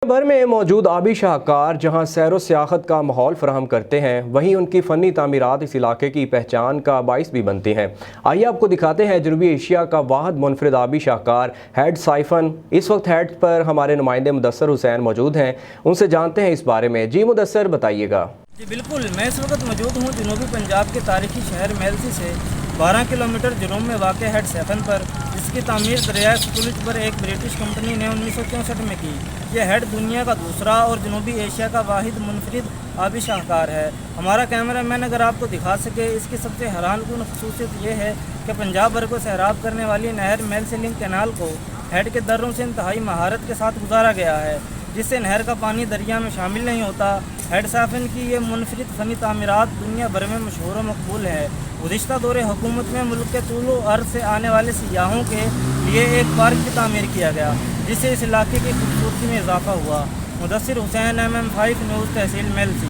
بھر میں موجود آبی شاہکار جہاں سیر و سیاحت کا ماحول فراہم کرتے ہیں، وہیں ان کی فنی تعمیرات اس علاقے کی پہچان کا باعث بھی بنتی ہیں۔ آئیے آپ کو دکھاتے ہیں جنوبی ایشیا کا واحد منفرد آبی شاہکار ہیڈ سائفن۔ اس وقت ہیڈ پر ہمارے نمائندے مدثر حسین موجود ہیں، ان سے جانتے ہیں اس بارے میں۔ جی مدثر، بتائیے گا۔ جی بالکل، میں اس وقت موجود ہوں جنوبی پنجاب کے تاریخی شہر میلسی سے 12 کلومیٹر جنوب میں واقع ہیڈ سائفن پر، جس کی تعمیر دریائے ستلج پر ایک برٹش کمپنی نے 1964 میں کی۔ یہ ہیڈ دنیا کا دوسرا اور جنوبی ایشیا کا واحد منفرد آبی شاہکار ہے۔ ہمارا کیمرہ مین اگر آپ کو دکھا سکے، اس کی سب سے حیران کن خصوصیت یہ ہے کہ پنجاب بھر کو سیراب کرنے والی نہر میلسی لنک کینال کو ہیڈ کے دروں سے انتہائی مہارت کے ساتھ گزارا گیا ہے، جس سے نہر کا پانی دریا میں شامل نہیں ہوتا۔ ہیڈ سائفن کی یہ منفرد فنی تعمیرات دنیا بھر میں مشہور و مقبول ہے۔ گزشتہ دور حکومت میں ملک کے طول و عرض سے آنے والے سیاحوں کے لیے ایک پارک کی تعمیر کیا گیا، جس سے اس علاقے کی خوبصورتی میں اضافہ ہوا۔ مدثر حسین، MM5 نیوز، تحصیل میلسی۔